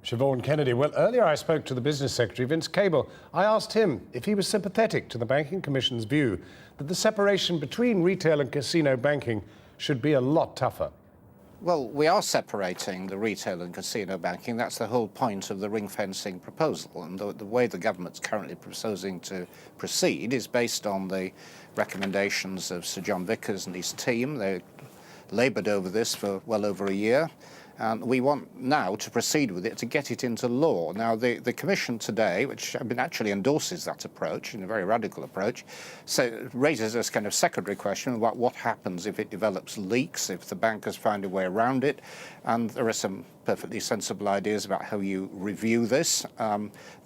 Siobhan Kennedy. Well, earlier I spoke to the Business Secretary, Vince Cable. I asked him if he was sympathetic to the Banking Commission's view that the separation between retail and casino banking should be a lot tougher. Well, we are separating the retail and casino banking. That's the whole point of the ring-fencing proposal. And the way the government's currently proposing to proceed is based on the recommendations of Sir John Vickers and his team. They laboured over this for well over a year. And we want now to proceed with it to get it into law. Now, the Commission today, which actually endorses that approach, in a very radical approach, so raises this kind of secondary question about what happens if it develops leaks, if the bankers find a way around it. And there are some perfectly sensible ideas about how you review this.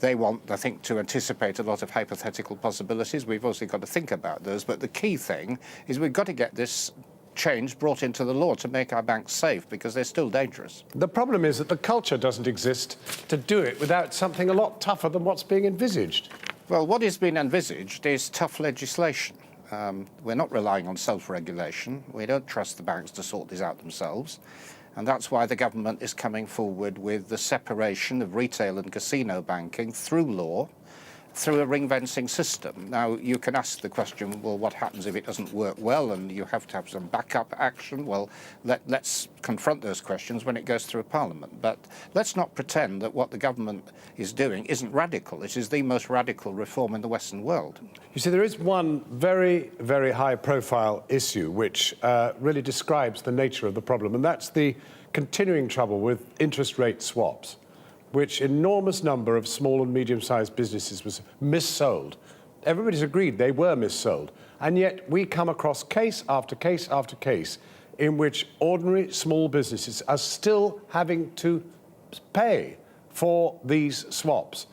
They want, I think, to anticipate a lot of hypothetical possibilities. We've also got to think about those. But the key thing is we've got to get this change brought into the law to make our banks safe, because they're still dangerous. The problem is that the culture doesn't exist to do it without something a lot tougher than what's being envisaged. Well, what is being envisaged is tough legislation. We're not relying on self-regulation. We don't trust the banks to sort this out themselves. And that's why the government is coming forward with the separation of retail and casino banking through law, through a ring-fencing system. Now, you can ask the question, well, what happens if it doesn't work well and you have to have some backup action? Well, let's confront those questions when it goes through Parliament. But let's not pretend that what the government is doing isn't radical. It is the most radical reform in the Western world. You see, there is one very, very high-profile issue which really describes the nature of the problem, and that's the continuing trouble with interest rate swaps, which enormous number of small and medium-sized businesses was missold. Everybody's agreed they were missold. And yet we come across case after case after case in which ordinary small businesses are still having to pay for these swaps.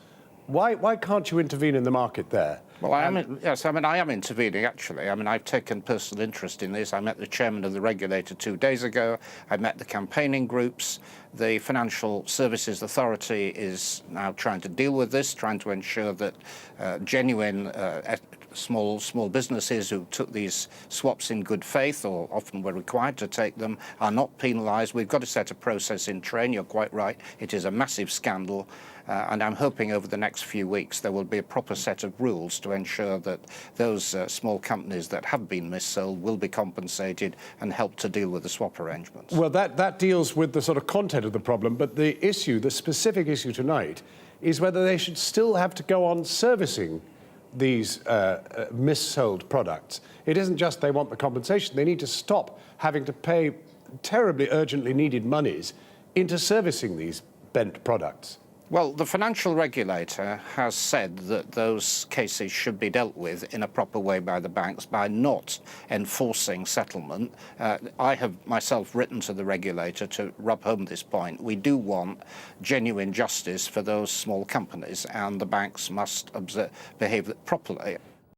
Why can't you intervene in the market there? Well, I am intervening, actually. I've taken personal interest in this. I met the chairman of the regulator 2 days ago. I met the campaigning groups. The Financial Services Authority is now trying to deal with this, trying to ensure that genuine small businesses who took these swaps in good faith, or often were required to take them, are not penalised. We've got to set a process in train. You're quite right. It is a massive scandal. And I'm hoping over the next few weeks there will be a proper set of rules to ensure that those small companies that have been missold will be compensated and help to deal with the swap arrangements. Well, that deals with the sort of content of the problem, but the issue, the specific issue tonight, is whether they should still have to go on servicing these missold products. It isn't just they want the compensation, they need to stop having to pay terribly urgently needed monies into servicing these bent products. Well, the financial regulator has said that those cases should be dealt with in a proper way by the banks by not enforcing settlement. I have myself written to the regulator to rub home this point. We do want genuine justice for those small companies, and the banks must behave properly.